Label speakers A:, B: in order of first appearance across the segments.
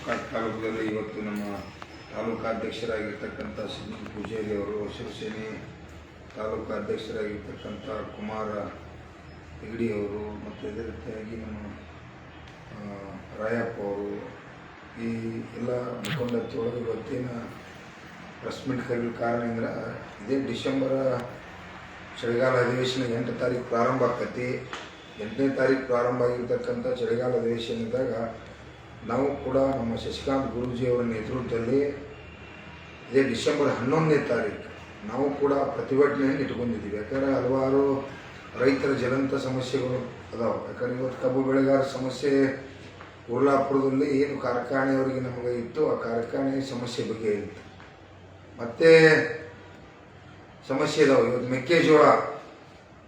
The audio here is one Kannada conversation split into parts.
A: ಗೋಕಾಕ್ ತಾಲೂಕಿನಲ್ಲಿ ಇವತ್ತು ನಮ್ಮ ತಾಲೂಕಾಧ್ಯಕ್ಷರಾಗಿರ್ತಕ್ಕಂಥ ಸಿದ್ಧಲಿಂಗ ಪೂಜಾರಿ ಅವರು, ಶಿವಸೇನೆ ತಾಲೂಕು ಅಧ್ಯಕ್ಷರಾಗಿರ್ತಕ್ಕಂಥ ಕುಮಾರ ಹೆಗಡಿ ಅವರು ಮತ್ತು ಇದೇ ರೀತಿಯಾಗಿ ನಮ್ಮ ರಾಯಪ್ಪ ಅವರು, ಈ ಎಲ್ಲ ಮುಖಂಡತ್ವೊಳಗೆ ಇವತ್ತಿನ ಪ್ರೆಸ್ ಮೀಟ್ ಕರೆಯಲು ಕಾರಣ ಅಂದ್ರೆ ಇದೇ ಡಿಸೆಂಬರ್ ಚಳಿಗಾಲ ಅಧಿವೇಶನ 8 ತಾರೀಕು ಪ್ರಾರಂಭ ಆಕತಿ. 8ನೇ ತಾರೀಕು ಪ್ರಾರಂಭ ಆಗಿರ್ತಕ್ಕಂಥ ಚಳಿಗಾಲ ಅಧಿವೇಶನದಾಗ ನಾವು ಕೂಡ ನಮ್ಮ ಶಶಿಕಾಂತ್ ಗುರೂಜಿಯವರ ನೇತೃತ್ವದಲ್ಲಿ ಇದೇ ಡಿಸೆಂಬರ್ 11ನೇ ತಾರೀಕು ನಾವು ಕೂಡ ಪ್ರತಿಭಟನೆಯನ್ನು ಇಟ್ಕೊಂಡಿದ್ದೀವಿ. ಯಾಕಂದರೆ ಹಲವಾರು ರೈತರ ಜ್ವಲಂತ ಸಮಸ್ಯೆಗಳು ಅದಾವೆ. ಯಾಕಂದರೆ ಇವತ್ತು ಕಬ್ಬು ಬೆಳೆಗಾರ ಸಮಸ್ಯೆ ಉರ್ಲಾಪುರದಲ್ಲಿ ಏನು ಕಾರ್ಖಾನೆಯವರಿಗೆ ನಮಗೆ ಇತ್ತು, ಆ ಕಾರ್ಖಾನೆ ಸಮಸ್ಯೆ ಬಗ್ಗೆ ಇತ್ತು. ಮತ್ತು ಸಮಸ್ಯೆ ಇದಾವೆ. ಇವತ್ತು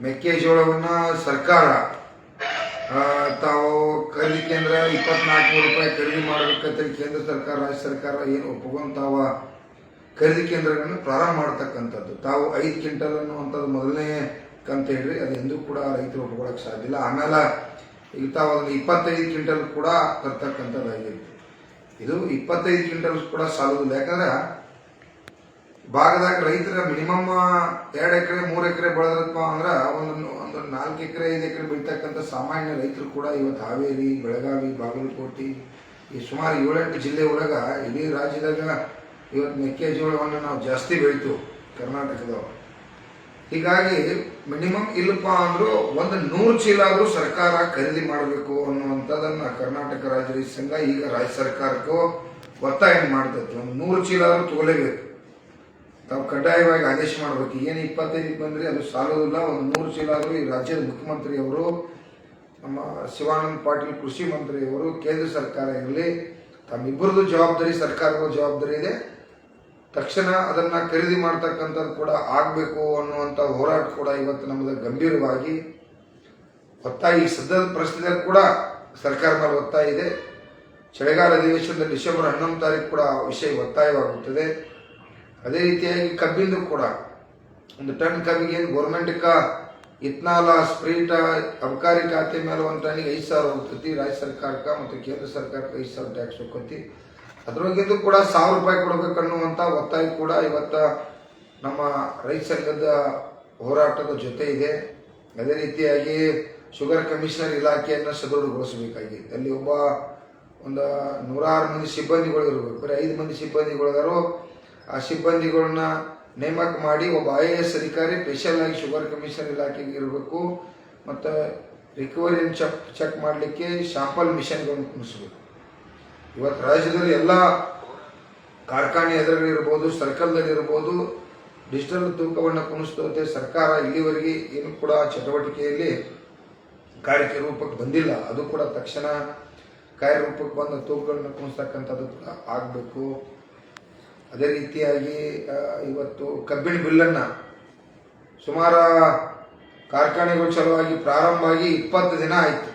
A: ಮೆಕ್ಕೆಜೋಳವನ್ನು ಸರ್ಕಾರ ತಾವು ಖರೀದಿ ಕೇಂದ್ರ 24,000 ರೂಪಾಯಿ ಖರೀದಿ ಮಾಡಬೇಕಂತ ಕೇಂದ್ರ ಸರ್ಕಾರ ರಾಜ್ಯ ಸರ್ಕಾರ ಏನು ಒಪ್ಪಿಕೊಂತಾವ ಖರೀದಿ ಕೇಂದ್ರಗಳನ್ನು ಪ್ರಾರಂಭ ಮಾಡ್ತಕ್ಕಂಥದ್ದು. ತಾವು 5 ಕ್ವಿಂಟಲ್ ಅನ್ನುವಂಥದ್ದು ಮೊದಲನೇ ಕಂತ ಹೇಳ್ರಿ, ಅದು ಎಂದೂ ಕೂಡ ರೈತರು ಒಪ್ಪಿಕೊಳ್ಳೋಕೆ ಸಾಧ್ಯ ಇಲ್ಲ. ಆಮೇಲೆ ಈಗ ತಾವು ಅದನ್ನು 25 ಕ್ವಿಂಟಲ್ ಕೂಡ ತರ್ತಕ್ಕಂಥದ್ದಾಗಿತ್ತು. ಇದು 25 ಕ್ವಿಂಟಲ್ ಕೂಡ ಸಾಲುದಿಲ್ಲ. ಯಾಕಂದ್ರೆ ಭಾಗದಾಗ ರೈತರ ಮಿನಿಮಮ್ 2 ಎಕರೆ 3 ಎಕರೆ ಬೆಳೆದಪ್ಪ ಅಂದ್ರೆ ಒಂದು 4 ಎಕರೆ 5 ಎಕರೆ ಬೆಳೀತಕ್ಕಂಥ ಸಾಮಾನ್ಯ ರೈತರು ಕೂಡ ಇವತ್ತು ಹಾವೇರಿ, ಬೆಳಗಾವಿ, ಬಾಗಲಕೋಟೆ ಈ ಸುಮಾರು 7-8 ಜಿಲ್ಲೆ ಒಳಗೆ ಇಡೀ ರಾಜ್ಯದಾಗ ಇವತ್ತು ಮೆಕ್ಕೆಜೋಳವನ್ನು ನಾವು ಜಾಸ್ತಿ ಬೆಳಿತೀವಿ ಕರ್ನಾಟಕದವರು. ಹೀಗಾಗಿ ಮಿನಿಮಮ್ ಇಲ್ಲಪ್ಪ ಅಂದರೂ ಒಂದು 100 ಚೀಲ ಆದರೂ ಸರ್ಕಾರ ಖರೀದಿ ಮಾಡಬೇಕು ಅನ್ನುವಂಥದ್ದನ್ನು ಕರ್ನಾಟಕ ರಾಜ್ಯ ರೈತ ಸಂಘ ಈಗ ರಾಜ್ಯ ಸರ್ಕಾರಕ್ಕೂ ಒತ್ತಾಯ ಮಾಡ್ತೈತಿ. ಒಂದು 100 ಚೀಲ ಆದರೂ ತಗೊಲೇಬೇಕು, ತಾವು ಕಡ್ಡಾಯವಾಗಿ ಆದೇಶ ಮಾಡಬೇಕು. ಏನು 25 ಬಂದರೆ ಅದು ಸಾಲೋದಿಲ್ಲ. ಒಂದು 100 ಚೀಲ ಆದರೂ ಈ ರಾಜ್ಯದ ಮುಖ್ಯಮಂತ್ರಿಯವರು, ನಮ್ಮ ಶಿವಾನಂದ ಪಾಟೀಲ್ ಕೃಷಿ ಮಂತ್ರಿಯವರು, ಕೇಂದ್ರ ಸರ್ಕಾರ ಇರಲಿ, ತಮ್ಮಿಬ್ಬರದು ಜವಾಬ್ದಾರಿ, ಸರ್ಕಾರದ ಜವಾಬ್ದಾರಿ ಇದೆ. ತಕ್ಷಣ ಅದನ್ನು ಖರೀದಿ ಮಾಡ್ತಕ್ಕಂಥದ್ದು ಕೂಡ ಆಗಬೇಕು ಅನ್ನುವಂಥ ಹೋರಾಟ ಕೂಡ ಇವತ್ತು ನಮ್ಮದು ಗಂಭೀರವಾಗಿ ಒತ್ತಾಯ. ಈ ಸದ್ಯದ ಪರಿಸ್ಥಿತಿಯಲ್ಲಿ ಕೂಡ ಸರ್ಕಾರ ಮೇಲೆ ಒತ್ತಾಯ ಇದೆ. ಚಳಿಗಾಲ ಅಧಿವೇಶನದ ಡಿಸೆಂಬರ್ 11ನೇ ತಾರೀಕು ಕೂಡ ವಿಷಯ ಒತ್ತಾಯವಾಗುತ್ತದೆ. ಅದೇ ರೀತಿಯಾಗಿ ಕಬ್ಬಿಂದು ಕೂಡ ಒಂದು ಟನ್ ಕಬ್ಬಿಗೆ ಏನು ಗೌರ್ಮೆಂಟ್ಗೆ ಇತ್ನಾಲ ಸ್ಪ್ರೀಟ್ ಅಬಕಾರಿ ಖಾತೆ ಮೇಲೆ ಒಂದು ಟನ್ನಿಗೆ 5,000 ಹೋಗ್ತೈತಿ ರಾಜ್ಯ ಸರ್ಕಾರಕ್ಕೆ ಮತ್ತು ಕೇಂದ್ರ ಸರ್ಕಾರಕ್ಕೆ 5,000 ಟ್ಯಾಕ್ಸ್ ಹೋಗ್ತೈತಿ. ಅದರೊಳಗಿದ್ದು ಕೂಡ 1,000 ರೂಪಾಯಿ ಕೊಡಬೇಕು ಅನ್ನುವಂಥ ಒತ್ತಾಯ ಕೂಡ ಇವತ್ತು ನಮ್ಮ ರೈತ ಸಂಘದ ಹೋರಾಟದ ಜೊತೆ ಇದೆ. ಅದೇ ರೀತಿಯಾಗಿ ಶುಗರ್ ಕಮಿಷನರ್ ಇಲಾಖೆಯನ್ನು ಸದೃಢಗೊಳಿಸಬೇಕಾಗಿದೆ. ಅಲ್ಲಿ ಒಂದು 106 ಮಂದಿ ಸಿಬ್ಬಂದಿಗಳು ಇರಬೇಕು. ಬರೀ 5 ಮಂದಿ ಸಿಬ್ಬಂದಿಗಳಿಗಾರು ಆ ಸಿಬ್ಬಂದಿಗಳನ್ನ ನೇಮಕ ಮಾಡಿ ಒಬ್ಬ IAS ಅಧಿಕಾರಿ ಸ್ಪೆಷಲ್ ಆಗಿ ಶುಗರ್ ಕಮಿಷನರ್ ಇಲಾಖೆಗೆ ಇರಬೇಕು. ಮತ್ತು ರಿಕವರಿಯನ್ನು ಚೆಕ್ ಮಾಡಲಿಕ್ಕೆ ಶಾಂಪಲ್ ಮಿಷನ್ಗಳನ್ನು ಕುಣಿಸಬೇಕು. ಇವತ್ತು ರಾಜ್ಯದಲ್ಲಿ ಎಲ್ಲ ಕಾರ್ಖಾನೆ ಎದುರಲ್ಲಿ ಇರ್ಬೋದು, ಸರ್ಕಲ್ದಲ್ಲಿ ಇರ್ಬೋದು, ಡಿಜಿಟಲ್ ತೂಕವನ್ನು ಕುಣಿಸ್ತೋತೆ. ಸರ್ಕಾರ ಇಲ್ಲಿವರೆಗೆ ಏನು ಕೂಡ ಚಟುವಟಿಕೆಯಲ್ಲಿ ಕಾರ್ಯರೂಪಕ್ಕೆ ಬಂದಿಲ್ಲ. ಅದು ಕೂಡ ತಕ್ಷಣ ಕಾರ್ಯರೂಪಕ್ಕೆ ಬಂದ ತೂಕಗಳನ್ನು ಕುಣಿಸ್ತಕ್ಕಂಥದ್ದು ಕೂಡ ಆಗಬೇಕು. ಅದೇ ರೀತಿಯಾಗಿ ಇವತ್ತು ಕಬ್ಬಿಣ ಬಿಲ್ಲನ್ನು ಸುಮಾರು ಕಾರ್ಖಾನೆಗಳು ಚಲುವಾಗಿ ಪ್ರಾರಂಭ ಆಗಿ 20 ದಿನ ಆಯಿತು.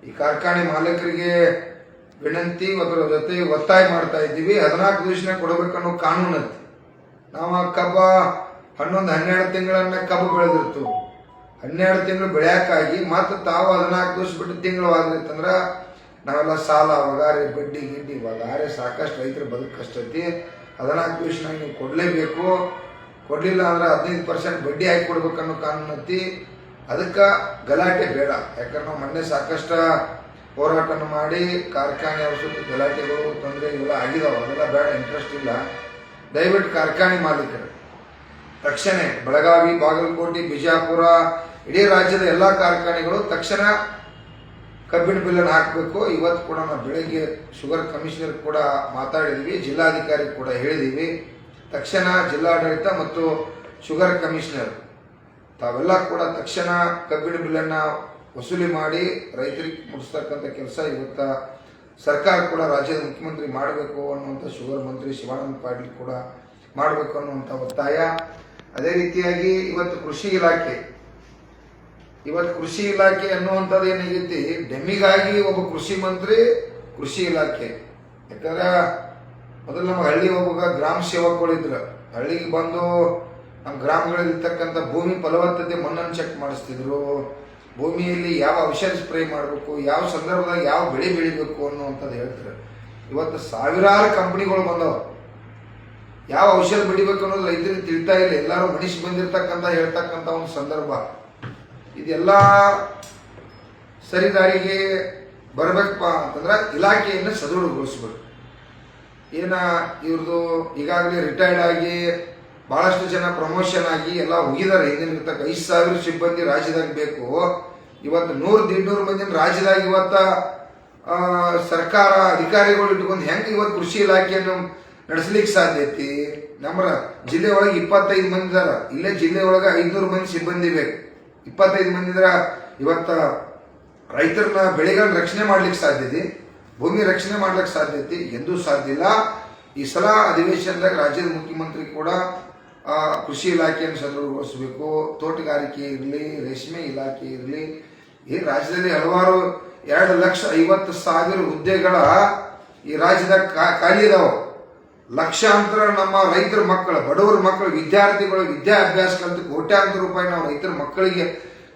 A: ಈ ಕಾರ್ಖಾನೆ ಮಾಲೀಕರಿಗೆ ವಿನಂತಿ, ಅದರ ಜೊತೆ ಒತ್ತಾಯ ಮಾಡ್ತಾ ಇದ್ದೀವಿ. 14 ದಿವಸ ಕೊಡಬೇಕನ್ನೋ ಕಾನೂನು ಐತಿ. ನಾವು ಕಬ್ಬ 11-12 ತಿಂಗಳನ್ನ ಕಬ್ಬು ಬೆಳೆದಿರ್ತೀವಿ. 12 ತಿಂಗಳು ಬೆಳೆಯೋಕ್ಕಾಗಿ ಮತ್ತು ತಾವು 14 ದಿವಸ ಬಿಟ್ಟು ತಿಂಗಳು ಆಗಿರ್ತಂದ್ರೆ ನಾವೆಲ್ಲ ಸಾಲ, ವಗಾರೆ, ಬಡ್ಡಿ ಗಿಡ್ಡಿ, ವಗಾರೆ ಸಾಕಷ್ಟು ರೈತರ ಬದುಕು ಕಷ್ಟ ಐತಿ. 14 ದಿವಸ ನೀವು ಕೊಡಲೇಬೇಕು. ಕೊಡಲಿಲ್ಲ ಅಂದ್ರೆ 15% ಬಡ್ಡಿ ಹಾಕಿ ಕೊಡ್ಬೇಕನ್ನೋ ಕಾನೂನು ಐತಿ. ಅದಕ್ಕೆ ಗಲಾಟೆ ಬೇಡ. ಯಾಕಂದ್ರೆ ನಾವು ಮೊನ್ನೆ ಸಾಕಷ್ಟು ಹೋರಾಟವನ್ನು ಮಾಡಿ ಕಾರ್ಖಾನೆ ಔಷಧಿ ಗಲಾಟೆಗಳು ತೊಂದರೆ ಇವೆಲ್ಲ ಆಗಿದಾವೆ. ಅದೆಲ್ಲ ಬೇಡ, ಇಂಟ್ರೆಸ್ಟ್ ಇಲ್ಲ. ದಯವಿಟ್ಟು ಕಾರ್ಖಾನೆ ಮಾಲೀಕರು ತಕ್ಷಣ ಬೆಳಗಾವಿ, ಬಾಗಲಕೋಟೆ, ಬಿಜಾಪುರ, ಇಡೀ ರಾಜ್ಯದ ಎಲ್ಲ ಕಾರ್ಖಾನೆಗಳು ತಕ್ಷಣ ಕಬ್ಬಿಣ ಬಿಲ್ಲನ್ನು ಹಾಕಬೇಕು. ಇವತ್ತು ಕೂಡ ನಾವು ಬೆಳಗ್ಗೆ ಶುಗರ್ ಕಮಿಷನರ್ ಕೂಡ ಮಾತಾಡಿದ್ವಿ, ಜಿಲ್ಲಾಧಿಕಾರಿ ಕೂಡ ಹೇಳಿದ್ದೀವಿ. ತಕ್ಷಣ ಜಿಲ್ಲಾಡಳಿತ ಮತ್ತು ಶುಗರ್ ಕಮಿಷನರ್ ತಾವೆಲ್ಲ ಕೂಡ ತಕ್ಷಣ ಕಬ್ಬಿಣ ಬಿಲ್ಲನ್ನು ವಸೂಲಿ ಮಾಡಿ ರೈತರಿಗೆ ಮುಟ್ಟಿಸ್ತಕ್ಕಂಥ ಕೆಲಸ ಇವತ್ತು ಸರ್ಕಾರ ಕೂಡ ರಾಜ್ಯದ ಮುಖ್ಯಮಂತ್ರಿ ಮಾಡಬೇಕು ಅನ್ನುವಂಥ ಶುಗರ್ ಮಂತ್ರಿ ಶಿವಾನಂದ ಪಾಟೀಲ್ ಕೂಡ ಮಾಡಬೇಕು ಅನ್ನುವಂಥ ಒತ್ತಾಯ. ಅದೇ ರೀತಿಯಾಗಿ ಇವತ್ತು ಕೃಷಿ ಇಲಾಖೆ ಅನ್ನುವಂಥದ್ದು ಏನಾಗೈತಿ, ಡೆಮ್ಮಿಗಾಗಿ ಒಬ್ಬ ಕೃಷಿ ಮಂತ್ರಿ, ಕೃಷಿ ಇಲಾಖೆ. ಯಾಕಂದ್ರೆ ಮೊದಲು ನಮ್ಮ ಹಳ್ಳಿ ಹೋಗುವಾಗ ಗ್ರಾಮ ಸೇವಕಗಳಿದ್ರು. ಹಳ್ಳಿಗೆ ಬಂದು ನಮ್ಮ ಗ್ರಾಮಗಳಲ್ಲಿರ್ತಕ್ಕಂಥ ಭೂಮಿ ಫಲವತ್ತತೆ ಮಣ್ಣನ್ನು ಚೆಕ್ ಮಾಡಿಸ್ತಿದ್ರು. ಭೂಮಿಯಲ್ಲಿ ಯಾವ ಔಷಧ ಸ್ಪ್ರೇ ಮಾಡಬೇಕು, ಯಾವ ಸಂದರ್ಭದಾಗ ಯಾವ ಬೆಳೆ ಬೆಳಿಬೇಕು ಅನ್ನುವಂಥದ್ದು ಹೇಳ್ತಾರೆ. ಇವತ್ತು ಸಾವಿರಾರು ಕಂಪನಿಗಳು ಬಂದವ. ಯಾವ ಔಷಧ ಬಿಡಿಬೇಕು ಅನ್ನೋದು ರೈತರಿಗೆ ತಿಳಿತಾ ಇಲ್ಲ. ಎಲ್ಲರೂ ಮನುಷ್ಯ ಬಂದಿರತಕ್ಕಂಥ ಹೇಳ್ತಕ್ಕಂಥ ಒಂದು ಸಂದರ್ಭ. ಇದೆಲ್ಲ ಸರಿದಾರಿಗೆ ಬರಬೇಕಪ್ಪ ಅಂತಂದ್ರೆ ಇಲಾಖೆಯನ್ನು ಸದೃಢಗೊಳಿಸ್ಬೇಕು. ಇವ್ರದ್ದು ಈಗಾಗಲೇ ರಿಟೈರ್ಡ್ ಆಗಿ ಬಹಳಷ್ಟು ಜನ ಪ್ರಮೋಷನ್ ಆಗಿ ಎಲ್ಲ ಹೋಗಿದ್ದಾರೆ. ಹಿಂದಿನ 5,000 ಸಿಬ್ಬಂದಿ ರಾಜ್ಯದಾಗ ಬೇಕು. ಇವತ್ತು 100-150 ಮಂದಿನ ರಾಜ್ಯದಾಗ ಇವತ್ತ ಸರ್ಕಾರ ಅಧಿಕಾರಿಗಳು ಇಟ್ಕೊಂಡು ಹೆಂಗೆ ಇವತ್ತು ಕೃಷಿ ಇಲಾಖೆಯನ್ನು ನಡೆಸಲಿಕ್ಕೆ ಸಾಧ್ಯ ಐತಿ? ನಮ್ಮ ಜಿಲ್ಲೆ ಒಳಗೆ 25 ಮಂದಿ ಇದಾರ. ಇಲ್ಲೇ ಜಿಲ್ಲೆ ಒಳಗೆ 500 ಮಂದಿ ಸಿಬ್ಬಂದಿ ಬೇಕು. 25 ಮಂದಿ ಇದ್ರ ಇವತ್ತ ರೈತರನ್ನ ಬೆಳೆಗಳನ್ನ ರಕ್ಷಣೆ ಮಾಡ್ಲಿಕ್ಕೆ ಸಾಧ್ಯತೆ, ಭೂಮಿ ರಕ್ಷಣೆ ಮಾಡ್ಲಿಕ್ಕೆ ಸಾಧ್ಯತೆ ಎಂದೂ ಸಾಧ್ಯ ಇಲ್ಲ. ಈ ಸಲ ಅಧಿವೇಶನದಾಗ ರಾಜ್ಯದ ಮುಖ್ಯಮಂತ್ರಿ ಕೂಡ ಕೃಷಿ ಇಲಾಖೆಯನ್ನು ಸದೃಢಗೊಳಿಸಬೇಕು. ತೋಟಗಾರಿಕೆ ಇರಲಿ, ರೇಷ್ಮೆ ಇಲಾಖೆ ಇರಲಿ, ಈ ರಾಜ್ಯದಲ್ಲಿ ಹಲವಾರು 2,50,000 ಹುದ್ದೆಗಳ ಈ ರಾಜ್ಯದಾಗ ಖಾಲಿ ಇದಾವೆ. ಲಕ್ಷಾಂತರ ನಮ್ಮ ರೈತರ ಮಕ್ಕಳು, ಬಡವರ ಮಕ್ಕಳು, ವಿದ್ಯಾರ್ಥಿಗಳು ವಿದ್ಯಾಭ್ಯಾಸಕ್ಕಂತ ಕೋಟ್ಯಾಂತರ ರೂಪಾಯಿ ನಾವು ರೈತರ ಮಕ್ಕಳಿಗೆ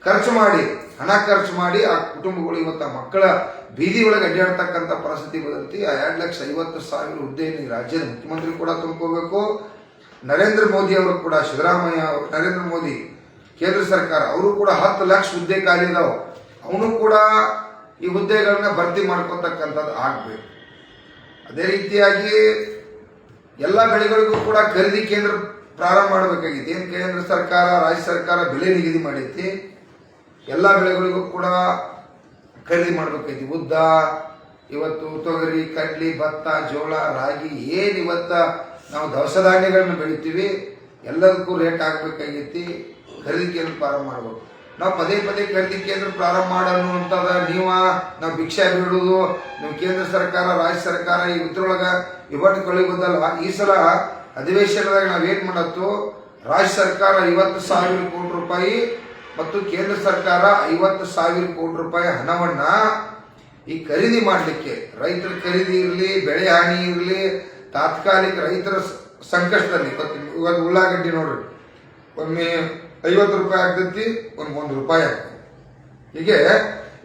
A: ಖರ್ಚು ಮಾಡಿ, ಹಣ ಖರ್ಚು ಮಾಡಿ ಆ ಕುಟುಂಬಗಳು ಇವತ್ತು ಆ ಮಕ್ಕಳ ಬೀದಿ ಒಳಗೆ ಅಡ್ಡಾಡ್ತಕ್ಕಂಥ ಪರಿಸ್ಥಿತಿ ಬದಲತಿ. ಆ 2,50,000 ಹುದ್ದೆಯನ್ನು ರಾಜ್ಯದ ಮುಖ್ಯಮಂತ್ರಿ ಕೂಡ ತುಂಬ್ಕೋಬೇಕು. ನರೇಂದ್ರ ಮೋದಿ ಅವರು ಕೂಡ, ಸಿದ್ದರಾಮಯ್ಯ ನರೇಂದ್ರ ಮೋದಿ ಕೇಂದ್ರ ಸರ್ಕಾರ ಅವರು ಕೂಡ 10 ಲಕ್ಷ ಹುದ್ದೆ ಖಾಲಿ ಇದಾವೆ. ಅವನು ಕೂಡ ಈ ಹುದ್ದೆಗಳನ್ನ ಭರ್ತಿ ಮಾಡ್ಕೊತಕ್ಕಂಥದ್ದು ಆಗ್ಬೇಕು. ಅದೇ ರೀತಿಯಾಗಿ ಎಲ್ಲ ಬೆಳೆಗಳಿಗೂ ಕೂಡ ಖರೀದಿ ಕೇಂದ್ರ ಪ್ರಾರಂಭ ಮಾಡಬೇಕಾಗಿದೆ. ಏನು ಕೇಂದ್ರ ಸರ್ಕಾರ ರಾಜ್ಯ ಸರ್ಕಾರ ಬೆಲೆ ನಿಗದಿ ಮಾಡೈತಿ, ಎಲ್ಲ ಬೆಳೆಗಳಿಗೂ ಕೂಡ ಖರೀದಿ ಮಾಡಬೇಕೈತಿ. ಉದ್ದ, ಇವತ್ತು ತೊಗರಿ, ಕಡ್ಲಿ, ಭತ್ತ, ಜೋಳ, ರಾಗಿ, ಏನು ಇವತ್ತ ನಾವು ದವಸ ಧಾನ್ಯಗಳನ್ನ ಬೆಳಿತೀವಿ ಎಲ್ಲದಕ್ಕೂ ರೇಟ್ ಹಾಕ್ಬೇಕಾಗೈತಿ. ಖರೀದಿ ಕೇಂದ್ರ ಪ್ರಾರಂಭ ಮಾಡ್ಬೇಕು. ನಾವು ಪದೇ ಪದೇ ಖರೀದಿ ಕೇಂದ್ರ ಪ್ರಾರಂಭ ಮಾಡೋಂಥದ ನಾವು ಭಿಕ್ಷಾ ಬಿಡುವುದು, ನೀವು ಕೇಂದ್ರ ಸರ್ಕಾರ ರಾಜ್ಯ ಸರ್ಕಾರ ಈ ಇದ್ರೊಳಗ ಇವತ್ತು ಕಳಿಬೋದಲ್ಲ. ಈ ಸಲ ಅಧಿವೇಶನದಾಗ ನಾವೇನ್ ಮಾಡತ್ತು, ರಾಜ್ಯ ಸರ್ಕಾರ 50,000 ಕೋಟಿ ರೂಪಾಯಿ ಮತ್ತು ಕೇಂದ್ರ ಸರ್ಕಾರ 50,000 ಕೋಟಿ ರೂಪಾಯಿ ಹಣವನ್ನ ಈ ಖರೀದಿ ಮಾಡಲಿಕ್ಕೆ, ರೈತರ ಖರೀದಿ ಇರಲಿ, ಬೆಳೆ ಹಾನಿ ಇರಲಿ, ತಾತ್ಕಾಲಿಕ ರೈತರ ಸಂಕಷ್ಟದಲ್ಲಿ ಇವತ್ತು ಉಳ್ಳಾಗಡ್ಡಿ ನೋಡ್ರಿ, ಒಮ್ಮೆ 50 ರೂಪಾಯಿ ಆಗ್ತೈತಿ, ಒಂದು ರೂಪಾಯಿ ಆಗ್ತದೆ. ಹೀಗೆ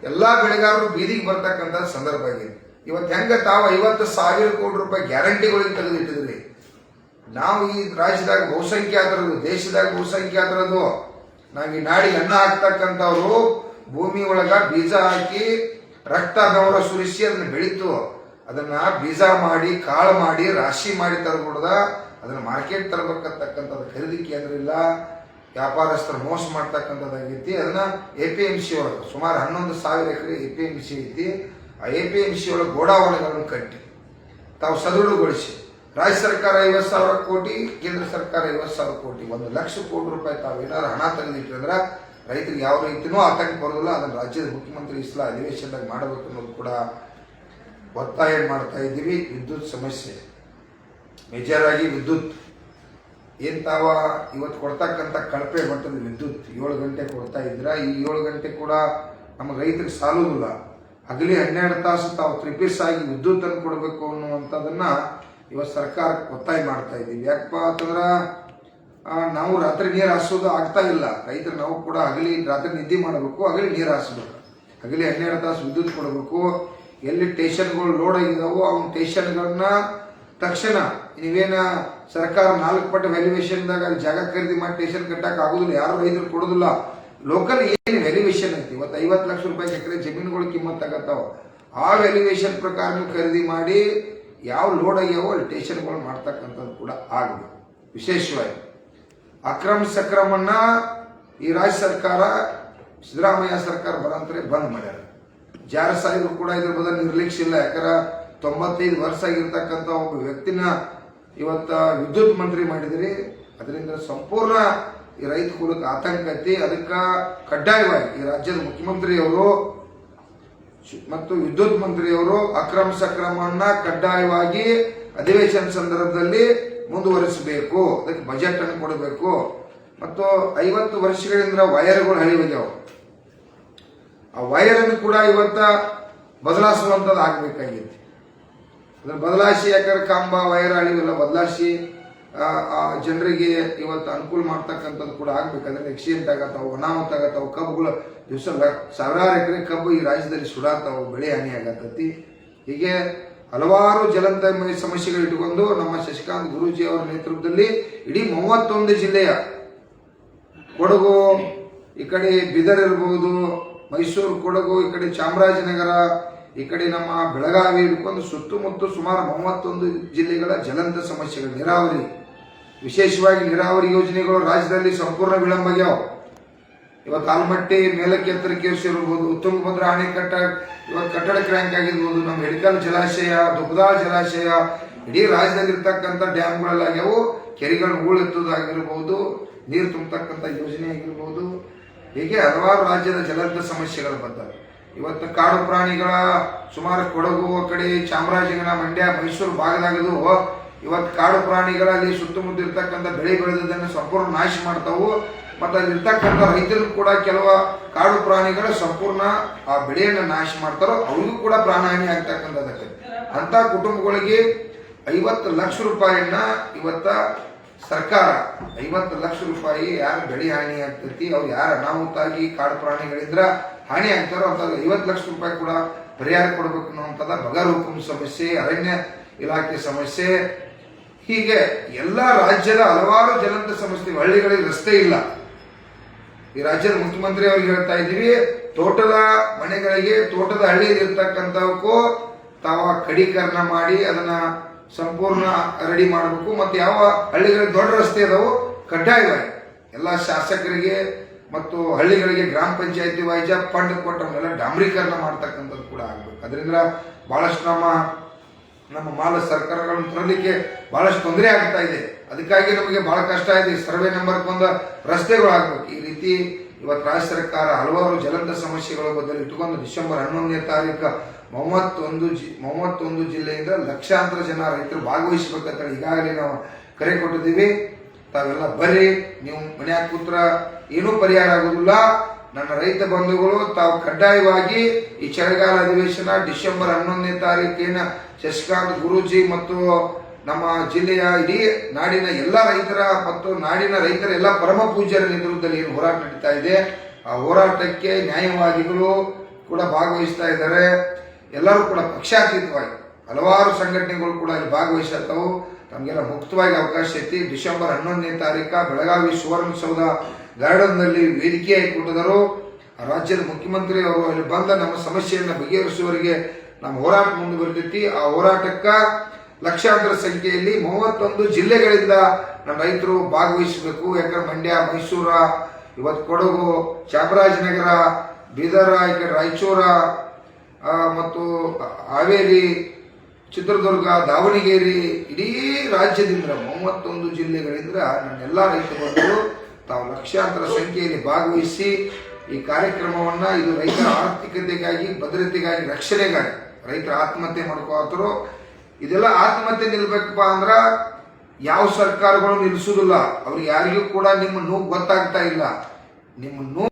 A: ಎಲ್ಲಾ ಬೆಳೆಗಾರರು ಬೀದಿಗೆ ಬರ್ತಕ್ಕಂಥ ಸಂದರ್ಭ ಆಗಿದೆ. ಇವತ್ತು ಹೆಂಗ ತಾವು 50,000 ಕೋಟಿ ರೂಪಾಯಿ ಗ್ಯಾರಂಟಿಗಳಿಗೆ ತೆಗೆದಿಟ್ಟಿದ್ರಿ. ನಾವು ಈ ರಾಜ್ಯದಾಗ ಬಹುಸಂಖ್ಯಾತರದು, ದೇಶದಾಗ ಬಹುಸಂಖ್ಯಾತರದು, ನಾವು ಈ ನಾಡಿಗೆ ಅನ್ನ ಹಾಕ್ತಕ್ಕಂಥವ್ರು ಭೂಮಿ ಒಳಗ ಬೀಜ ಹಾಕಿ ರಕ್ತ ಗೌರವ ಸುರಿಸಿ ಅದನ್ನ ಬೆಳೀತು. ಅದನ್ನ ಬೀಜ ಮಾಡಿ, ಕಾಳು ಮಾಡಿ, ರಾಶಿ ಮಾಡಿ ತರಬಿಡ್ದ ಅದನ್ನ ಮಾರ್ಕೆಟ್ ತರಬೇಕಂತಕ್ಕಂಥದ್ದು ಖರೀದಿ ಕೇಂದ್ರ ಇಲ್ಲ. ವ್ಯಾಪಾರಸ್ಥರು ಮೋಸ ಮಾಡ್ತಕ್ಕಂಥದ್ದಾಗೈತಿ. ಅದನ್ನ APMC ಒಳಗೆ ಸುಮಾರು 11,000 ಎಕರೆ APMC ಐತಿ. ಆ APMC ಒಳಗೆ ಗೋಡಾವಣೆಗಳನ್ನು ಕಟ್ಟಿ ತಾವು ಸದೃಢಗೊಳಿಸಿ, ರಾಜ್ಯ ಸರ್ಕಾರ 50,000 ಕೋಟಿ, ಕೇಂದ್ರ ಸರ್ಕಾರ 50,000 ಕೋಟಿ, 1,00,000 ಕೋಟಿ ರೂಪಾಯಿ ತಾವು ಏನಾದ್ರು ಹಣ ತೆಗೆದಿಟ್ಟಿದ್ರೆ ರೈತರಿಗೆ ಯಾವ ರೀತಿನೂ ಆತಂಕ ಬರೋದಿಲ್ಲ. ಅದನ್ನು ರಾಜ್ಯದ ಮುಖ್ಯಮಂತ್ರಿ ಇಸ್ಲಾ ಅಧಿವೇಶನದಾಗ ಮಾಡಬೇಕು ಅನ್ನೋದು ಕೂಡ ಒತ್ತಾಯ ಮಾಡ್ತಾ ಇದ್ದೀವಿ. ವಿದ್ಯುತ್ ಸಮಸ್ಯೆ, ಮೇಜರ್ ಆಗಿ ವಿದ್ಯುತ್ ಏನ್ ತಾವ ಇವತ್ತು ಕೊಡ್ತಕ್ಕಂಥ ಕಳಪೆ ಮಟ್ಟದ ವಿದ್ಯುತ್ 7 ಗಂಟೆ ಕೊಡ್ತಾ ಇದ್ರ, ಈ 7 ಗಂಟೆ ಕೂಡ ನಮ್ಮ ರೈತರಿಗೆ ಸಾಲುವುದಿಲ್ಲ. ಹಗಲಿ 12 ತಾಸು ತಾವು ತ್ರಿಪಿಸ್ ಆಗಿ ವಿದ್ಯುತ್ ಅನ್ನು ಕೊಡಬೇಕು ಅನ್ನುವಂಥದ್ದನ್ನ ಇವತ್ತು ಸರ್ಕಾರಕ್ಕೆ ಒತ್ತಾಯ ಮಾಡ್ತಾ ಇದ್ದೀವಿ. ಯಾಕಪ್ಪ ಅಂತಂದ್ರ ನಾವು ರಾತ್ರಿ ನೀರು ಹಾಸೋದು ಆಗ್ತಾ ಇಲ್ಲ. ರೈತರು ನಾವು ಕೂಡ ಹಗಲಿ ರಾತ್ರಿ ನಿದ್ದೆ ಮಾಡಬೇಕು, ಹಗಲಿ ನೀರು ಹಾಸಬೇಕು, ಹಗಲಿ 12 ತಾಸು ವಿದ್ಯುತ್ ಕೊಡಬೇಕು. ಎಲ್ಲಿ ಸ್ಟೇಷನ್ಗಳು ಲೋಡ್ ಆಗಿದಾವೋ ಅವನ ಸ್ಟೇಷನ್ಗಳನ್ನ ತಕ್ಷಣ ನೀವೇನ ಸರ್ಕಾರ 4 ಪಟ್ಟು ವ್ಯಾಲ್ಯೂಯೇಷನ್ದಾಗ ಜಾಗ ಖರೀದಿ ಮಾಡಿ ಸ್ಟೇಷನ್ ಕಟ್ಟಕ್ಕೆ ಆಗುದಿಲ್ಲ, ಯಾರು ರೈತರು ಕೊಡೋದಿಲ್ಲ. ಲೋಕಲ್ ಏನು ವ್ಯಾಲ್ಯೂಯೇಷನ್ ಐತಿ, ಇವತ್ತು 50 ಲಕ್ಷ ರೂಪಾಯಿ ಎಕರೆ ಜಮೀನುಗಳು ಕಿಮ್ಮತ್ ಆಗತ್ತಾವ. ಆ ವ್ಯಾಲ್ಯೂಯೇಷನ್ ಪ್ರಕಾರ ನೀವು ಖರೀದಿ ಮಾಡಿ ಯಾವ ಲೋಡ್ ಆಗ್ಯಾವೋ ಅಲ್ಲಿ ಸ್ಟೇಷನ್ಗಳು ಮಾಡ್ತಕ್ಕಂಥದ್ದು ಕೂಡ ಆಗಬೇಕು. ವಿಶೇಷವಾಗಿ ಅಕ್ರಮ ಸಕ್ರಮನ್ನ ಈ ರಾಜ್ಯ ಸರ್ಕಾರ, ಸಿದ್ದರಾಮಯ್ಯ ಸರ್ಕಾರ ಬರಂತಲೇ ಬಂದ್ ಮಾಡ್ಯಾರ. ಜಾರ ಸಾಹೇಬರು ಕೂಡ ಇದ್ರ ಬದಲು ನಿರ್ಲಕ್ಷ್ಯ ಇಲ್ಲ. ಯಾಕಂದ್ರೆ 95 ವರ್ಷ ಆಗಿರ್ತಕ್ಕಂಥ ಒಬ್ಬ ವ್ಯಕ್ತಿನ ಇವತ್ತ ವಿದ್ಯುತ್ ಮಂತ್ರಿ ಮಾಡಿದ್ರಿ. ಅದರಿಂದ ಸಂಪೂರ್ಣ ಈ ರೈತ ಕುಲಕ್ಕೆ ಆತಂಕ ಐತಿ. ಅದಕ್ಕೆ ಕಡ್ಡಾಯವಾಗಿ ಈ ರಾಜ್ಯದ ಮುಖ್ಯಮಂತ್ರಿಯವರು ಮತ್ತು ವಿದ್ಯುತ್ ಮಂತ್ರಿಯವರು ಅಕ್ರಮ ಸಕ್ರಮವನ್ನ ಕಡ್ಡಾಯವಾಗಿ ಅಧಿವೇಶನ ಸಂದರ್ಭದಲ್ಲಿ ಮುಂದುವರಿಸಬೇಕು. ಅದಕ್ಕೆ ಬಜೆಟ್ ಅನ್ನು ಕೊಡಬೇಕು. ಮತ್ತು 50 ವರ್ಷಗಳಿಂದ ವೈರ್ಗಳು ಹಳಿವಿದ್ದಾವೆ. ಆ ವೈರ್ ಅನ್ನು ಕೂಡ ಇವತ್ತ ಬದಲಾಯಿಸುವಂಥದ್ದು ಆಗ್ಬೇಕಾಗಿತ್ತು. ಅದನ್ನು ಬದಲಾಯಿಸಿ, ಯಾಕಂದ್ರೆ ಕಂಬ ವೈರ್ ಹಳಿವೆಲ್ಲ ಬದಲಾಯಿಸಿ ಜನರಿಗೆ ಇವತ್ತು ಅನುಕೂಲ ಮಾಡ್ತಕ್ಕಂಥದ್ದು ಕೂಡ ಆಗ್ಬೇಕಾದ್ರೆ ಆಕ್ಸಿಡೆಂಟ್ ಆಗತ್ತಾವ, ಅನಾಹುತ ಆಗತ್ತಾವ. ಕಬ್ಬುಗಳು ದಿವಸ ಸಾವಿರಾರು ಎಕರೆ ಕಬ್ಬು ಈ ರಾಜ್ಯದಲ್ಲಿ ಸುಡಾತಾವ, ಬೆಳೆ ಹಾನಿ ಆಗತ್ತತಿ. ಹೀಗೆ ಹಲವಾರು ಜ್ವಲಂತ ಸಮಸ್ಯೆಗಳು ಇಟ್ಟುಕೊಂಡು ನಮ್ಮ ಶಶಿಕಾಂತ್ ಗುರೂಜಿ ಅವರ ನೇತೃತ್ವದಲ್ಲಿ ಇಡೀ 31 ಜಿಲ್ಲೆಯ ಕೊಡಗು, ಈ ಕಡೆ ಬೀದರ್ ಇರಬಹುದು, ಮೈಸೂರು, ಕೊಡಗು, ಈ ಕಡೆ ಚಾಮರಾಜನಗರ, ಈ ಕಡೆ ನಮ್ಮ ಬೆಳಗಾವಿ ಹಿಡ್ಕೊಂಡು ಸುತ್ತಮುತ್ತ ಸುಮಾರು 31 ಜಿಲ್ಲೆಗಳ ಜ್ವಲಂತ ಸಮಸ್ಯೆಗಳು. ನೀರಾವರಿ, ವಿಶೇಷವಾಗಿ ನೀರಾವರಿ ಯೋಜನೆಗಳು ರಾಜ್ಯದಲ್ಲಿ ಸಂಪೂರ್ಣ ವಿಳಂಬ ಆಗ್ಯಾವ. ಇವತ್ತು ಆಲ್ಮಟ್ಟಿ ಮೇಲಕ್ಕೆ ಎತ್ತರಕ್ಕೆ ಇರ್ಬೋದು, ತುಂಗಭದ್ರಾ ಅಣೆಕಟ್ಟ ಇವತ್ತು ಕಟ್ಟಡ ಕ್ರ್ಯಾಂಕ್ ಆಗಿರ್ಬೋದು, ನಮ್ಮ ಹಿಡಕಲ್ ಜಲಾಶಯ, ದುಗ್ದಾ ಜಲಾಶಯ, ಇಡೀ ರಾಜ್ಯದಲ್ಲಿ ಇರ್ತಕ್ಕಂಥ ಡ್ಯಾಮ್ಗಳೆಲ್ಲಾಗ್ಯಾವು. ಕೆರೆಗಳು ಹೂಳೆತ್ತುವುದಾಗಿರ್ಬೋದು, ನೀರು ತುಂಬತಕ್ಕಂಥ ಯೋಜನೆ ಆಗಿರ್ಬೋದು, ಹೀಗೆ ಹಲವಾರು ರಾಜ್ಯದ ಜಲದ ಸಮಸ್ಯೆಗಳು ಬರ್ತವೆ. ಇವತ್ತು ಕಾಡು ಪ್ರಾಣಿಗಳ ಸುಮಾರು ಕೊಡಗು ಕಡೆ ಚಾಮರಾಜನಗರ, ಮಂಡ್ಯ, ಮೈಸೂರು ಭಾಗದಾಗದು ಇವತ್ತು ಕಾಡು ಪ್ರಾಣಿಗಳಲ್ಲಿ ಸುತ್ತಮುತ್ತ ಇರ್ತಕ್ಕಂಥ ಬೆಳೆ ಬೆಳೆದದನ್ನು ಸಂಪೂರ್ಣ ನಾಶ ಮಾಡ್ತಾವು. ಮತ್ತು ಅಲ್ಲಿರ್ತಕ್ಕಂಥ ರೈತರು ಕೂಡ ಕೆಲವು ಕಾಡು ಪ್ರಾಣಿಗಳ ಸಂಪೂರ್ಣ ಆ ಬೆಳೆಯನ್ನು ನಾಶ ಮಾಡ್ತಾರೋ ಅವ್ರಿಗೂ ಕೂಡ ಪ್ರಾಣಹಾನಿ ಆಗ್ತಕ್ಕಂಥದ್ದಕ್ಕೆ. ಅಂತ ಕುಟುಂಬಗಳಿಗೆ 50 ಲಕ್ಷ ರೂಪಾಯಿಯನ್ನ ಇವತ್ತ ಸರ್ಕಾರ 50 ಲಕ್ಷ ರೂಪಾಯಿ ಯಾರು ಬೆಳೆ ಹಾನಿ ಆಗ್ತೈತಿ, ಅವ್ರು ಯಾರು ಅನಾಹುತಾಗಿ ಕಾಡು ಪ್ರಾಣಿಗಳಿಂದ ಹಾನಿ ಆಗ್ತಾರೋ ಅಂತ 50 ಲಕ್ಷ ರೂಪಾಯಿ ಕೂಡ ಪರಿಹಾರ ಕೊಡಬೇಕು ಅನ್ನುವಂಥದ್ದು ಬಗರ್ ಹುಕುಂ ಸಮಸ್ಯೆ, ಅರಣ್ಯ ಇಲಾಖೆ ಸಮಸ್ಯೆ, ಹೀಗೆ ಎಲ್ಲ ರಾಜ್ಯದ ಹಲವಾರು ಜ್ವಲಂತ ಸಮಸ್ಯೆ. ಹಳ್ಳಿಗಳಿಗೆ ರಸ್ತೆ ಇಲ್ಲ. ಈ ರಾಜ್ಯದ ಮುಖ್ಯಮಂತ್ರಿ ಅವ್ರಿಗೆ ಹೇಳ್ತಾ ಇದ್ದೀವಿ, ತೋಟದ ಮನೆಗಳಿಗೆ, ತೋಟದ ಹಳ್ಳಿಯಲ್ಲಿ ಇರ್ತಕ್ಕಂಥವಕ್ಕೂ ತಾವ ಕಡೀಕರಣ ಮಾಡಿ ಅದನ್ನ ಸಂಪೂರ್ಣ ರೆಡಿ ಮಾಡಬೇಕು. ಮತ್ತೆ ಯಾವ ಹಳ್ಳಿಗಳಿಗೆ ದೊಡ್ಡ ರಸ್ತೆ ಅದಾವು ಕಡ್ಡಾಯವಾಗಿ ಎಲ್ಲ ಶಾಸಕರಿಗೆ ಮತ್ತು ಹಳ್ಳಿಗಳಿಗೆ ಗ್ರಾಮ ಪಂಚಾಯತಿ ವೈಜ ಫಂಡ್ ಕೊಟ್ಟು ಅವನ್ನೆಲ್ಲ ಡಾಂಬರೀಕರಣ ಮಾಡ್ತಕ್ಕಂಥದ್ದು ಕೂಡ ಆಗ್ಬೇಕು. ಅದರಿಂದ ಬಹಳಷ್ಟು ನಮ್ಮ ಮಾಲ ಸರ್ಕಾರಗಳನ್ನು ತರಲಿಕ್ಕೆ ಬಹಳಷ್ಟು ತೊಂದರೆ ಆಗ್ತಾ ಇದೆ. ಅದಕ್ಕಾಗಿ ನಮಗೆ ಬಹಳ ಕಷ್ಟ ಇದೆ. ಸರ್ವೆ ನಂಬರ್ ಒಂದು ರಸ್ತೆಗಳು ಆಗ್ಬೇಕು. ಈ ರೀತಿ ಇವತ್ತು ರಾಜ್ಯ ಸರ್ಕಾರ ಹಲವಾರು ಜ್ವಲಂತ ಸಮಸ್ಯೆಗಳ ಬದಲು ಇಟ್ಟುಕೊಂಡು ಡಿಸೆಂಬರ್ 11ನೇ ತಾರೀಕು 31 ಜಿಲ್ಲೆಯಿಂದ ಲಕ್ಷಾಂತರ ಜನ ರೈತರು ಭಾಗವಹಿಸಬೇಕಂತ ಈಗಾಗಲೇ ನಾವು ಕರೆ ಕೊಟ್ಟಿದ್ದೀವಿ. ತಾವೆಲ್ಲ ಬರ್ರಿ, ನೀವು ಮನ್ಯಾಗ ಕೂತ್ರ ಏನೂ ಪರಿಹಾರ ಆಗುದಿಲ್ಲ. ನನ್ನ ರೈತ ಬಂಧುಗಳು ತಾವು ಕಡ್ಡಾಯವಾಗಿ ಈ ಚಳಿಗಾಲ ಅಧಿವೇಶನ ಡಿಸೆಂಬರ್ 11ನೇ ತಾರೀಕಿನ ಶಶಿಕಾಂತ್ ಗುರೂಜಿ ಮತ್ತು ನಮ್ಮ ಜಿಲ್ಲೆಯ ಇಡೀ ನಾಡಿನ ಎಲ್ಲ ರೈತರ ಮತ್ತು ನಾಡಿನ ರೈತರ ಎಲ್ಲ ಪರಮ ಪೂಜ್ಯರ ನೇತೃತ್ವದಲ್ಲಿ ಏನು ಹೋರಾಟ ನಡೀತಾ ಇದೆ, ಆ ಹೋರಾಟಕ್ಕೆ ನ್ಯಾಯವಾದಿಗಳು ಕೂಡ ಭಾಗವಹಿಸ್ತಾ ಇದ್ದಾರೆ. ಎಲ್ಲರೂ ಕೂಡ ಪಕ್ಷಾತೀತವಾಗಿ ಹಲವಾರು ಸಂಘಟನೆಗಳು ಕೂಡ ಇಲ್ಲಿ ಭಾಗವಹಿಸತ್ತವು. ನಮಗೆಲ್ಲ ಮುಕ್ತವಾಗಿ ಅವಕಾಶ ಐತಿ. ಡಿಸೆಂಬರ್ 11ನೇ ತಾರೀಕು ಬೆಳಗಾವಿ ಸುವರ್ಣಸೌಧ ಗಾರ್ಡನ್ನಲ್ಲಿ ವೇದಿಕೆಯಾಗಿ ಕೊಟ್ಟಿದ್ದರು. ರಾಜ್ಯದ ಮುಖ್ಯಮಂತ್ರಿ ಅವರು ಅಲ್ಲಿ ಬಂದ ನಮ್ಮ ಸಮಸ್ಯೆಯನ್ನು ಬಗೆಹರಿಸುವವರೆಗೆ ನಮ್ಮ ಹೋರಾಟ ಮುಂದುವರೆದೈತಿ. ಆ ಹೋರಾಟಕ್ಕ ಲಕ್ಷಾಂತರ ಸಂಖ್ಯೆಯಲ್ಲಿ 31 ಜಿಲ್ಲೆಗಳಿಂದ ನಮ್ಮ ರೈತರು ಭಾಗವಹಿಸಬೇಕು. ಯಾಕಂದ್ರೆ ಮಂಡ್ಯ, ಮೈಸೂರ, ಇವತ್ತು ಕೊಡಗು, ಚಾಮರಾಜನಗರ, ಬೀದರ, ಈ ಕಡೆ ರಾಯಚೂರ ಮತ್ತು ಹಾವೇರಿ, ಚಿತ್ರದುರ್ಗ, ದಾವಣಗೆರೆ, ಇಡೀ ರಾಜ್ಯದಿಂದ 31 ಜಿಲ್ಲೆಗಳಿಂದ ನನ್ನೆಲ್ಲ ರೈತ ಬಂಧುಗಳು ತಾವು ಲಕ್ಷಾಂತರ ಸಂಖ್ಯೆಯಲ್ಲಿ ಭಾಗವಹಿಸಿ ಈ ಕಾರ್ಯಕ್ರಮವನ್ನ, ಇದು ರೈತರ ಆರ್ಥಿಕತೆಗಾಗಿ, ಭದ್ರತೆಗಾಗಿ, ರಕ್ಷಣೆಗಾಗಿ ರೈತರ ಆತ್ಮಹತ್ಯೆ ಮಾಡ್ಕೋತರು. ಇದೆಲ್ಲ ಆತ್ಮಹತ್ಯೆ ನಿಲ್ಬೇಕಪ್ಪ ಅಂದ್ರ ಯಾವ ಸರ್ಕಾರಗಳು ನಿಲ್ಲಿಸುವುದಿಲ್ಲ. ಅವ್ರಿಗೆ ಯಾರಿಗೂ ಕೂಡ ನಿಮ್ಮ ನೋವು ಗೊತ್ತಾಗ್ತಾ ಇಲ್ಲ. ನಿಮ್ಮ ನೋವು